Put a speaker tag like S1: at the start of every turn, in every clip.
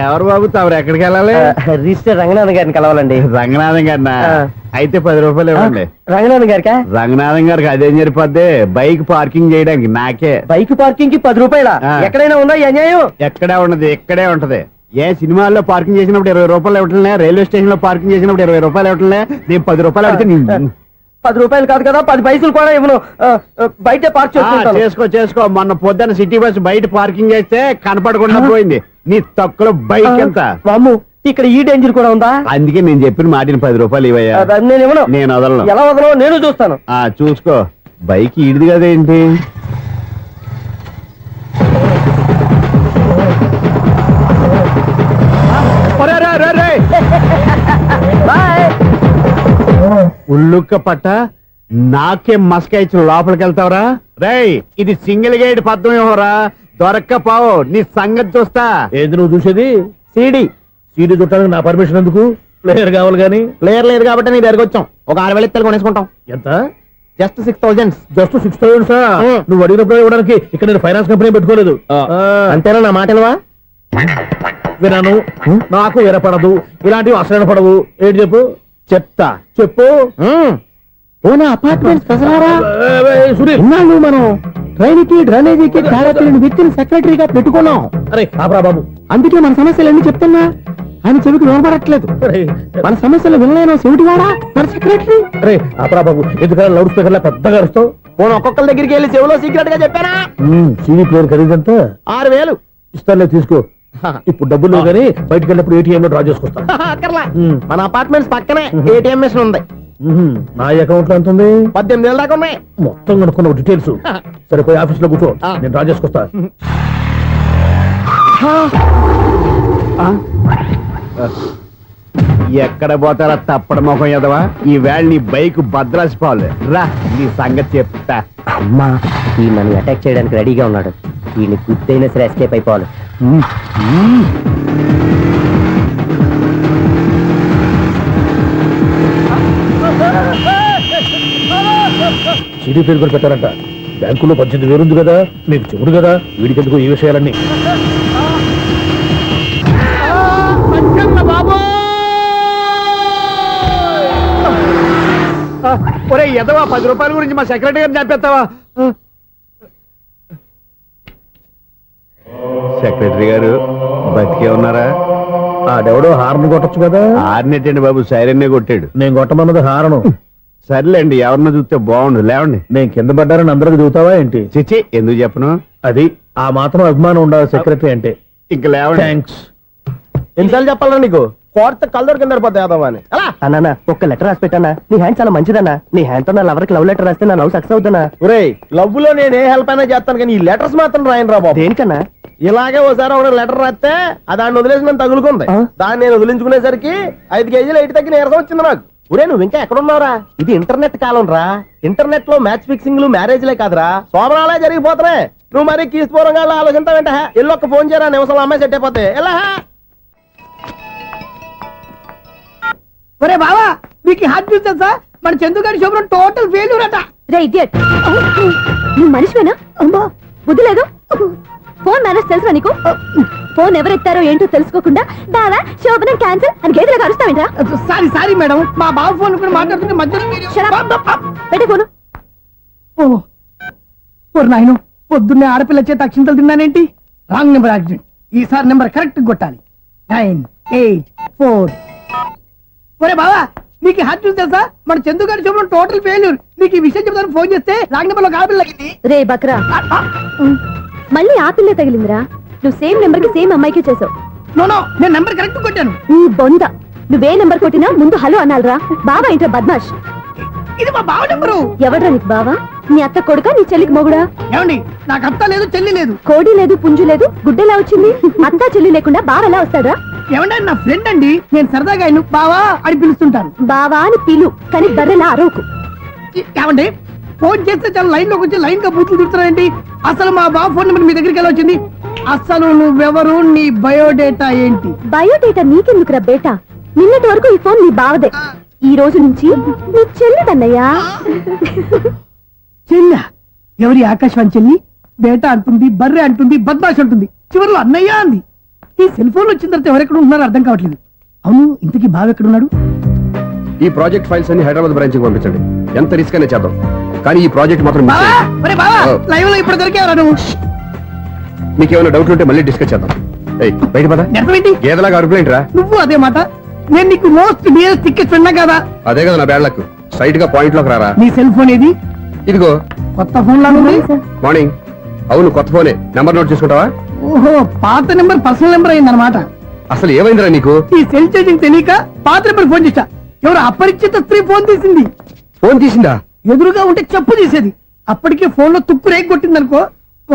S1: ఎవరు బాబు తమరు ఎక్కడికి వెళ్ళాలి?
S2: రిజిస్టర్ రంగనాథన్ గారిని కలవాలండి.
S1: రంగనాథం గారినా? అయితే 10 రూపాయలు ఇవ్వండి.
S2: రంగనాథన్ గారికా?
S1: రంగనాథం గారికి అదేం సరిపోద్ది, బైక్ పార్కింగ్ చేయడానికి. నాకే
S2: బైక్ పార్కింగ్ కి 10 రూపాయల? ఎక్కడైనా ఉందా ఈ అన్యాయం?
S1: ఎక్కడే ఉండదు, ఇక్కడే ఉంటది. ఏ సినిమాల్లో పార్కింగ్ చేసినప్పుడు 20 రూపాయలు ఇవ్వట్లే, రైల్వే స్టేషన్ లో పార్కింగ్ చేసినప్పుడు 20 రూపాయలు ఇవ్వట్లే, నేను 10 రూపాయలు అడిగితే
S2: 10 రూపాయలు కాదు కదా, 10 పైసలు కూడా ఇవ్వను. బయట పార్క్
S1: చేసుకో. మొన్న పొద్దున్న సిటీ బస్ బయట పార్కింగ్ చేస్తే కనపడకుండా పోయింది. నీ తక్కువ బైక్ ఎంత?
S2: మాము ఇక్కడ ఈ డేంజర్ కూడా ఉందా?
S1: అందుకే నేను చెప్పిన మాటిని 10 రూపాయలు ఇవ్వయ్యా.
S2: నేను ఇవ్వను.
S1: నేను వదలను.
S2: ఎలా వదలను నేను చూస్తాను.
S1: చూసుకో. బైక్ ఈడిది కదేంటి? ఉల్లుక్క పట్ట నాకే మస్క ఇచ్చిన లోపలికి వెళ్తావరా? రేయ్, ఇది సింగిల్ గేట్ పద్మం ఇవ్వరా, దొరక్కపోవు నీ సంగతి చూస్తా.
S3: ఏది నువ్వు చూసేది?
S1: సీడీ
S3: చుట్టానికి నా పర్మిషన్ ఎందుకు? ప్లేయర్ కావాలి గానీ.
S1: ప్లేయర్ లేదు కాబట్టి నీ దగ్గరకు వచ్చాం. ఒక 6,000 ఇత్తలు కొనేసుకుంటాం.
S3: ఎంత?
S1: జస్ట్ 6,000.
S3: జస్ట్ 6,000? నువ్వు అడిగినప్పుడు ఇవ్వడానికి ఇక్కడ నేను ఫైనాన్స్ కంపెనీ పెట్టుకోలేదు.
S1: అంతేనా? నా మాటలువా
S3: విన్నాను. నాకు వినపడదు, ఇలాంటివి అసలు వినపడవు. ఏంటి చెప్పు? చెప్పు.
S1: మనం ట్రైన్ కి డ్రైనేజీకి తేడా తెలియని వ్యక్తిని సెక్రటరీగా పెట్టుకున్నాం.
S3: అరే ఆపరా బాబు,
S1: అందుకే మన సమస్యలన్నీ చెప్తున్నా. ఆయన చెవికి వినపడట్లేదు. మన సమస్యలు వినలేను చెవిటివాడా మన సెక్రటరీ.
S3: అరే ఆపరా బాబు, ఎందుకన్నా లౌడ్ స్పీకర్ లా పెద్దగా అరుస్తావు?
S1: పోను ఒక్కొక్కరి దగ్గరికి వెళ్ళి చెవిలో సీక్రెట్ గా చెప్పానా?
S3: CD player ఖరీదంతా
S1: 6,000.
S3: ఇస్తానులే, తీసుకో. ఇప్పుడు డబ్బులు లేవు కానీ బయటకు వెళ్ళినప్పుడు ఏటీఎం లో డ్రా చేసుకొస్తా.
S1: మన అపార్ట్మెంట్స్ పక్కనే ఏటీఎం మిషన్ ఉంది.
S3: నా అకౌంట్ లో ఎంత ఉంది?
S1: 18,000 దాకా ఉన్నాయి.
S3: మొత్తం కనుక్కున్న డీటెయిల్స్. సరే పోయి ఆఫీస్ లో కూర్చో, నేను డ్రా చేసుకొస్తా.
S1: ఎక్కడ పోతారా తప్పడ మొఖం ఎదవా? ఈ వేళ నీ బైక్ భద్రాసిపోవాలి. రా, నీ సంగతి చెప్తా.
S2: అమ్మా, ఈ నన్ను అటాక్ చేయడానికి రెడీగా ఉన్నాడు. వీడిని గుర్తైనా సరే ఎస్కేప్ అయిపోవాలి.
S3: సిడీ పేరు కూడా పెట్టారంట. బ్యాంకులో 18,000 ఉంది కదా, మీకు చెవుడు కదా, వీడికి ఎందుకు ఈ విషయాలన్నీ?
S1: ఒరే ఎదవా, 10 రూపాయల గురించి మా సెక్రటరీ గారిని చంపేస్తావా? సెక్రటరీ గారు బతికే ఉన్నారా?
S3: ఆడెవడో హార్న్ కొట్టచ్చు కదా.
S1: హార్నెట్టండి బాబు, సైరన్నే కొట్టాడు.
S3: నేను కొట్టమన్నది హారను.
S1: సర్లేండి, ఎవరన్నా చూస్తే బాగుండు. లేవండి.
S3: నేను కింద పడ్డారని అందరికి చూతావా ఏంటి?
S1: చిచ్చి, ఎందుకు చెప్పను?
S3: అది ఆ మాత్రం అభిమానం ఉండాలి సెక్రటరీ అంటే.
S1: ఇంకా లేవండి.
S3: థ్యాంక్స్.
S1: ఎన్నిసార్లు చెప్పాలా నీకు? కోర్త కలర్ కింద పోతాయి.
S2: అన్నా, ఒక్క లెటర్ రాసి పెట్టానా? నీ హ్యాండ్ చాలా మంచిదన్నా. నీ హ్యాండ్ తో నా లవర్కి లవ్ లెటర్ రాస్తే నా లవ్ సక్సెస్ అవుతానా?
S1: ఒరే, లవ్ లో నేను ఏ హెల్ప్ అయినా చేస్తాను, కానీ ఈ లెటర్స్ మాత్రం రాయను రా బాబు.
S2: దేనికన్నా?
S1: ఇలాగే ఒకసారి ఒక లెటర్ రాస్తే దాన్ని వదిలేసి నన్ను తగులుకుంది. దాన్ని నేను వదిలించుకునేసరికి 5 కేజీలు 8 తగ్గి నీరసం వచ్చింది నాకు. ఒరే, నువ్వు ఇంకా ఎక్కడున్నావురా? ఇది ఇంటర్నెట్ కాలం రా. ఇంటర్నెట్ లో మ్యాచ్ ఫిక్సింగ్లు, మ్యారేజ్లే కాదురా, శోభనాలే జరిగిపోతున్నాయి. నువ్వు మరి కీస్పూరంగా ఆలోచించావంటే ఎల్లొక్క ఫోన్ చేయరా, నిమిషంలో అమ్మాయి సెట్ అయిపోతే ఎలా?
S4: ఒరే బావా, మీకు హార్ట్ చూసా? మన చందుగారి శోభనం టోటల్ ఫెయిల్యూర్ అట.
S5: రే ఇడియట్, నువ్వు మనిషివేనా? అమ్మా, బుద్ధి లేదు. ఫోన్ మేనేజ్ తెలుసా నీకు? ఫోన్ ఎవరెత్తారో ఏంటో తెలుసుకోకుండా దాదా శోభనం క్యాన్సిల్ అని గేదెలకు అరుస్తావేంట్రా?
S4: సారీ మేడం, మా బావ ఫోన్ కూడా మాట్లాడుతుంటే మధ్యలో
S5: పెట్టే ఫోను.
S4: నాయను, పొద్దున్నే ఆడపిల్ల చేత అక్షింతలు తిన్నానేంటి? Wrong number accident. ఈసారి నెంబర్ కరెక్ట్ కొట్టాలి. 984. ఒరే బావా, నీకు హార్ట్ చూసి తెలుసా? మన చందుగారి శోభనం టోటల్ ఫెయిల్యూర్. నీకు ఈ విషయం చెప్తాను ఫోన్ చేస్తే రాంగ్ నెంబర్ లో ఆడపిల్ల తగ్గింది.
S5: రే బక్రా, మళ్ళీ ఆ పిల్లే తగిలిందిరా. నువ్వు సేమ్ నెంబర్ కి సేమ్ అమ్మాయికే చేసావు.
S4: నో, నేను నెంబర్ కరెక్ట్ కొట్టాను.
S5: నీ బొంద, నువ్వే నెంబర్ కొట్టినా ముందు హలో అనాలరా. బావా ఏంట్రా బద్మాష్?
S4: ఇది మా బావ నెంబరు.
S5: ఎవడ్రా నీకు బావా? నీ అత్త కొడుకా, నీ చెల్లికి మొగుడా?
S4: ఏమండి, నాకు అత్త లేదు, చెల్లి లేదు.
S5: కోడి లేదు, పుంజు లేదు, గుడ్డెలా వచ్చింది? అత్త చెల్లి లేకుండా బావ ఎలా వస్తాడా?
S4: ఏమంటే నా ఫ్రెండ్ అండి, నేను సరదాగా ఆయన బావా అని పిలుస్తుంటాను.
S5: బావా అని పిలు, కానీ బర్రెలా అరవకు.
S4: ఏమండి, ఫోన్ చేస్తే చాలా లైన్ లోకి వచ్చి లైన్ గా బూతులు తిడుతున్నాయండి. అసలు మా బావ ఫోన్ నెంబర్ మీ దగ్గరికి ఎలా వచ్చింది? అసలు నువ్వెవరు, నీ బయోడేటా ఏంటి?
S5: బయోడేటా నీకెందుకురా బేటా? నిన్నటి వరకు ఈ ఫోన్ నీ బావదే. ఈ రోజు నుంచి నీ చెల్లిదన్నయ్యా.
S4: చెల్లి? ఎవరి? ఆకాశవాణి చెల్లి? బేటా అంటుంది, బర్రె అంటుంది, బద్మాష్ అంటుంది, చివరిలో అన్నయ్య అంది. ఈ సెల్ ఫోన్ వచ్చిన తర్వాత ఎవరెక్కడ ఉంటున్నారో అర్థం కావట్లేదు. అవును, ఇంతకీ బావ ఎక్కడున్నాడు?
S6: ఈ ప్రాజెక్ట్ ఫైల్స్ అన్ని హైదరాబాద్ బ్రాంచ్ కి పంపించండి. ఎంత రిస్క్ అనే చేద్దాం, కానీ ఈ ప్రాజెక్ట్ మాత్రం miss
S4: బావా,
S6: చేయొద్దు.
S4: ఒరే బావా,
S6: ఓ.
S4: లైవ్ లో ఇప్పుడు దొరికేవరా నువ్వు?
S6: మీకు ఏమైనా డౌట్ ఉంటే మళ్ళీ డిస్కస్ చేద్దాం. ఏయ్, బయట పద.
S4: నెరవేంటి?
S6: గేదలాగా అరుపులేంట్రా?
S4: నువ్వు అదే మాట. నేను నీకు మోస్ట్ డియరెస్ట్ టికెట్ విన్నా కదా.
S6: అదే కదా నా బ్యాడ్ లక్. స్ట్రైట్ గా పాయింట్ లోకి రారా.
S4: నీ సెల్ ఫోన్ ఏది?
S6: ఇదిగో
S4: కొత్త ఫోన్ లాగా ఉంది.
S6: మార్నింగ్. అవును, కొత్త ఫోనే. నెంబర్ నోట్ చేసుకుంటావా?
S4: ఓహో, పాత నెంబర్ పర్సనల్ నెంబర్ అయిందన్నమాట.
S6: అసలు ఏమైందిరా నీకు?
S4: ఈ సెల్ చేసింగ్ తెలియక పాత నెంబర్ ఫోన్ చేశా. ఎవరు అపరిచిత స్త్రీ ఫోన్ తీసింది.
S6: ఫోన్ తీసిందా?
S4: ఎదురుగా ఉంటే చెప్పు తీసేది. అప్పటికే ఫోన్ లో తుక్కు రేగి కొట్టిందనుకో.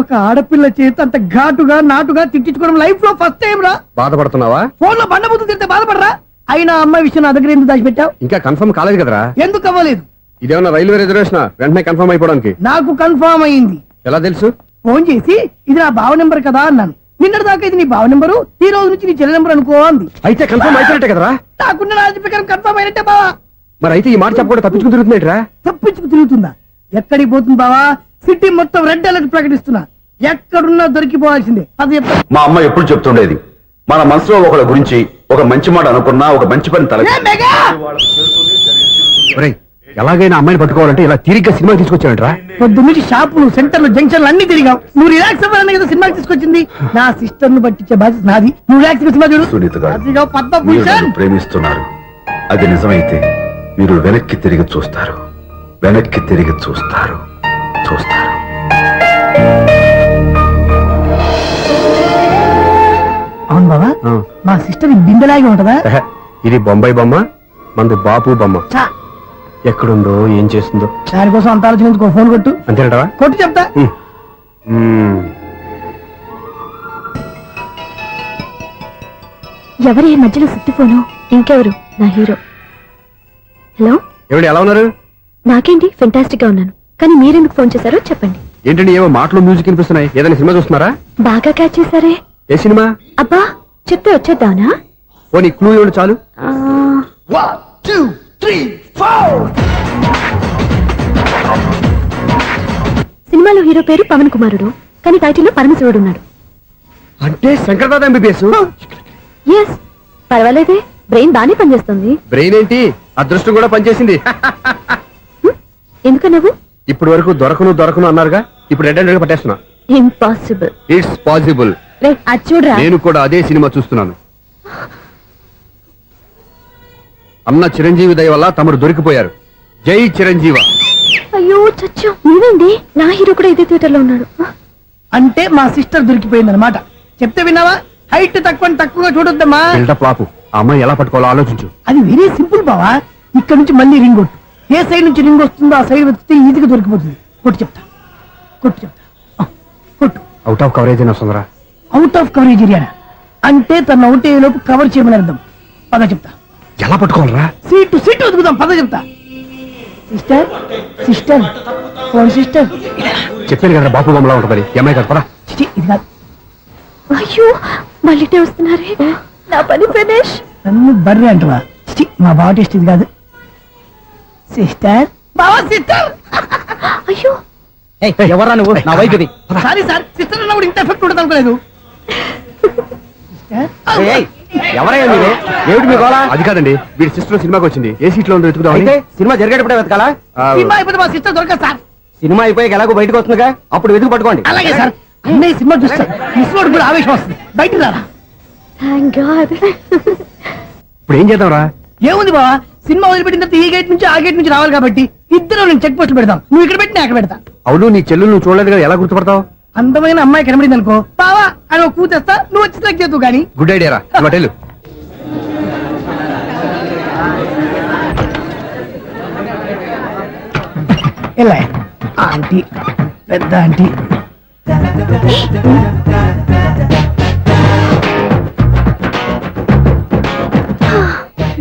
S4: ఒక ఆడపిల్ల చేత అంత ఘాటుగా నాటుగా తిట్టించుకోవడం లైఫ్ లో ఫస్ట్ టైం రా.
S6: బాధపడుతున్నావా?
S4: ఫోన్ లో బండబుద్ధి తింటే బాధపడరా? అయినా అమ్మాయి విషయం నా దగ్గర ఎందుకు దాచిపెట్టావు?
S6: ఇంకా కన్ఫర్మ్ కాలేదు కదరా.
S4: ఎందుకు అవ్వలేదు?
S6: ఇదేమన్నా రైల్వే రిజర్వేషన్? వెంటనే కన్ఫర్మ్ అయిపోవడానికి.
S4: నాకు కన్ఫర్మ్ అయింది.
S6: ఎలా తెలుసు?
S4: ఫోన్ చేసి ఇది నా బావ నెంబర్ కదా అన్నాను. నిన్నటి దాకా ఇది నీ బావ నెంబరు, ఈ రోజు నుంచి నీ చెల్లి నెంబర్ అనుకో అంది.
S6: అయితే కన్ఫర్మ్ అయిపోయినట్టే కదరా.
S4: నాకున్న రాజు ప్రకారం కన్ఫర్మ్ అయినట్టే బావా.
S6: మరి అయితే ఈ మాట చెప్పకుండా తప్పించుకుని తిరుగుతున్నాయిట్రా.
S4: తప్పించుకు తిరుగుతుందా? ఎక్కడికి పోతుంది బావా? సిటీ మొత్తం రెడ్ అలర్ట్ ప్రకటిస్తున్నా. ఎక్కడున్నా దొరికిపోవాల్సిందే. అది చెప్తా.
S7: మా అమ్మ ఎప్పుడు చెప్తుండేది, మన మనసులో ఒకళ్ళ గురించి ఒక మంచి మాట అనుకున్నా ఒక మంచి పని తల
S4: ఏ మెగా!
S6: ఒరేయ్, ఎలాగైనా అమ్మాయిని పట్టుకోవాలంటే ఇలా తిరిగ్గా సినిమా తీసుకొచ్చాడంట్రా.
S4: పొద్దున్నుంచి షాపులు, సెంటర్లు, జంక్షన్లు అన్ని తిరిగావు. నువ్వు రిలాక్స్ అవ్వాలని కదా సినిమాకి తీసుకొచ్చింది. నా సిస్టర్ ను పట్టించే బాధ్యత నాది. నువ్వు రిలాక్స్ సినిమా చూడు.
S7: సునీత గారు,
S4: అదిగో
S7: మీరు
S4: పద్మభూషణ్.
S7: నన్ను ప్రేమిస్తున్నారు. అది నిజమైతే మీరు వెనక్కి తిరిగి చూస్తారు, వెనక్కి తిరిగి చూస్తారు, చూస్తారు.
S4: అవును బావా, మా సిస్టర్ బిందెలాగే ఉంటదా?
S6: ఎహె, ఇది బొంబాయి బొమ్మ, మంది బాపు బొమ్మ.
S4: చా,
S6: ఎక్కడుందో ఏం చేస్తుందో.
S4: దానికోసం అంత ఆలోచించుకో. ఫోన్ కొట్టు.
S6: అంతేనటవా?
S4: కొట్టు చెప్తా.
S5: ఎవరి ఈ మధ్యలో సుత్తి ఫోను? ఇంకెవరు? నా హీరో. హలో,
S6: ఏమిటి ఎలా ఉన్నారు?
S5: నాకేంటి ఫెంటాస్టిక్ గా ఉన్నాను. కానీ మీరెందుకు ఫోన్ చేశారో చెప్పండి.
S6: ఏంటండి ఏమో మాటలు మ్యూజిక్ వినిపిస్తున్నాయి. ఏదైనా సినిమా చూస్తున్నారా?
S5: బాగా క్యాచ్ చేశారే.
S6: ఏ సినిమా?
S5: అబ్బా, చెప్తే వచ్చేద్దానా?
S6: ఓ నీ క్లూ ఇవ్వండి చాలు.
S5: ఆ,
S4: 1 2 3 4.
S5: సినిమాలో హీరో పేరు పవన్ కుమారుడు, కానీ టైటిల్లో పరమశివుడు ఉన్నాడు.
S6: అంటే శంకర్దాద ఎంబీబీఎస్.
S5: ఎస్, పర్వాలేదే, బ్రెయిన్ బానే పనిచేస్తుంది.
S6: బ్రెయిన్ ఏంటి, అదృష్టం కూడా పనిచేసింది.
S5: ఎందుకన్నావు?
S6: ఇప్పటి వరకు దొరకను అన్నారుగా, ఇప్పుడు రెడ్ హండ్రెడ్ పట్టేస్తున్నా.
S5: ఇంపాసిబుల్.
S6: It's possible.
S5: రే, అది చూడరా.
S6: నేను కూడా అదే సినిమా చూస్తున్నాను. అన్న చిరంజీవి దయ వల్ల తమరు దొరికిపోయారు. జై చిరంజీవ.
S5: అయ్యో చచ్చో, నీవేంటి? నా హీరో కూడా ఇదే థియేటర్ లో ఉన్నాడు.
S4: అంటే మా సిస్టర్ దొరికిపోయింది అనమాట. చెప్తే విన్నావా? హైట్ తక్కువగా చూడొద్దమ్మా.
S6: బిల్డప్ లాపు. ఆ అమ్మాయి ఎలా పట్టుకోవాలో ఆలోచించు.
S4: అది వెరీ సింపుల్ బావా. ఇక్కడ నుంచి మళ్ళీ రింగ్ కొట్టు. ఏ సైడ్ నుంచి రింగ్ వస్తుందో ఆ సైడ్ వెతికితే ఈజీగా దొరికిపోతుంది. కొట్టు చెప్తా. ఆ, కొట్టు.
S6: అవుట్ ఆఫ్ కవరేజ్ అయినా సుందరా.
S4: అవుట్ ఆఫ్ కవరేజ్ ఏరియా అంటే తన అవుట్ అయ్యే లోపు కవర్ చేయమని అర్థం. పద చెప్తా.
S6: ఎలా పట్టుకోవాలరా?
S4: సీటు వెతుకుదాం. పద చెప్తా. Sister phone sister.
S6: చెప్పాను కదా బాపు బొమ్మలా ఉంటుంది. అమ్మాయి కదా, పదా.
S4: చిచి, ఇది కాదు.
S5: అయ్యో, మళ్ళీ వస్తున్నారే. నా పని ఫినిష్.
S4: నన్ను బర్రె అంటవా? చిచి, మా బావ టేస్ట్ ఇది కాదు. సిస్టర్, బావా సిస్టర్.
S5: అయ్యో,
S2: ఎవరా నువ్వు? నా వైపు ఇది.
S4: సారీ సార్, సిస్టర్ అన్నప్పుడు ఇంత ఎఫెక్ట్ ఉండదు అనుకోలేదు. సిస్టర్,
S2: ఎవరయ్యా మీరు? ఏమిటి మీ గోళ?
S6: అది కాదండి, వీడి సిస్టర్ సినిమాకి వచ్చింది. ఏ సీట్ లో ఉందో వెతుకుదాం.
S2: అయితే సినిమా జరిగేటప్పుడే వెతకాలా?
S4: సినిమా అయిపోతే మా సిస్టర్ దొరకదు సార్.
S2: సినిమా అయిపోయాక ఎలాగో బయటకు వస్తుందిగా, అప్పుడు వెతుకు పట్టుకోండి.
S4: అలాగే సార్. అన్నయ్య సినిమా చూస్తారు. మిస్లోడ్ కూడా ఆవేశం వస్తుంది. బయటికి రారా.
S5: Thank God.
S6: ఇప్పుడు ఏం చేద్దాంరా?
S4: ఏముంది బావా, సినిమా వదిలిపెట్టిన తర్వాత ఈ గేట్ నుంచి ఆ గేట్ నుంచి రావాలి కాబట్టి ఇద్దరు నేను చెక్ పోస్టులు పెడతాం. నువ్వు ఇక్కడ పెట్టి నేను అక్కడ పెడతా.
S6: అవును, నీ చెల్లెలు నువ్వు చూడలేదు కదా, ఎలా గుర్తుపడతావు?
S4: అందమైన అమ్మాయి కనబడింది అనుకో, బావా అని ఒక కూతేస్తా. నువ్వు వచ్చి సెలెక్ట్ చేద్దు కానీ.
S6: గుడ్ ఐడియా రా. హోటల్
S4: ఎలా ఆంటీ, పెద్ద ఆంటీ.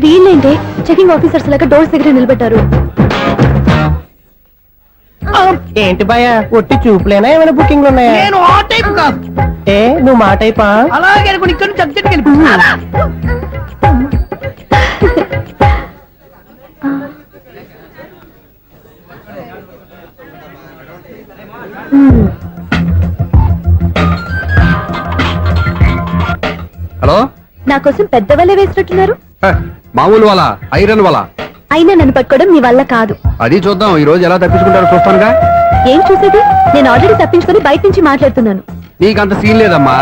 S5: వీళ్ళేంటి చెకింగ్ ఆఫీసర్స్ లాగా డోర్స్ దగ్గర నిలబెట్టారు.
S2: ఏంటి భయ, ఒట్టి చూపులేనా ఏమైనా బుకింగ్లు ఉన్నాయా?
S4: నేను ఆ టైప్ కాదు.
S2: ఏ నువ్వు మా టైపా?
S4: అలాగే అనుకుని ఇక్కడ నుంచి అర్జెంట్కి వెళ్ళిపోతున్నా.
S6: హలో
S5: నా కోసం పెద్ద వలే వేసినట్టున్నారు.
S6: మామూలు వాళ్ళ ఐరన్ వాళ్ళ
S5: అయినా నన్ను పట్టుకోవడం మీ వల్ల కాదు.
S6: అది చూద్దాం ఈ రోజు ఎలా తప్పించుకుంటారో చూస్తానుగా.
S5: ఏం చూసేది? నేను ఆల్రెడీ తప్పించుకొని బయట నుంచి మాట్లాడుతున్నాను.
S6: నీకంత సీన్ లేదమ్మా.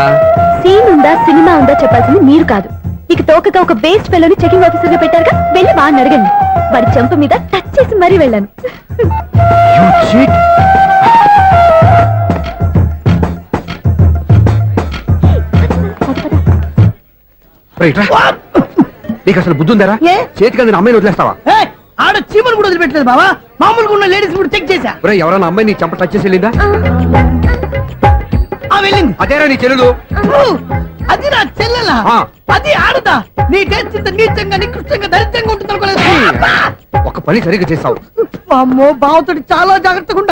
S5: సీన్ ఉందా సినిమా ఉందా చెప్పాల్సింది మీరు కాదు. మీకు తోకగా ఒక బేస్ట్ ఫెలోని చెకింగ్ ఆఫీసర్ గా పెట్టారుగా, వెళ్ళి వాడిని అడగండి. వాడి చెంప మీద టచ్ చేసి మరీ వెళ్ళాను.
S6: నీకు అసలు బుద్ధి ఉందారా?
S4: ఏ?
S6: చేతికి అందిన అమ్మాయిని వదిలేస్తావా?
S4: ఏయ్, ఆడ చీమలు కూడా వదిలిపెట్టలేదు బావా. మామూలుగా ఉన్న లేడీస్ కూడా చెక్ చేశా.
S6: ఒరేయ్, ఎవరైనా అమ్మాయి నీ చెంప టచ్ చేసి వెళ్ళిందా?
S4: ఆ వెళ్ళింది.
S6: అదేరా నీ చెల్లెలు.
S4: అది నా చెల్లెలా?
S6: ఆ.
S4: అది ఆడదా? నీ టేస్ట్ ఇంత నీచంగా నికృష్టంగా దరిద్రంగా ఉంటుంది అనుకోలేదు.
S6: ఒక పని సరిగ్గా చేస్తావు.
S4: అమ్మో, బావతోటి చాలా జాగ్రత్తగా ఉండాలి.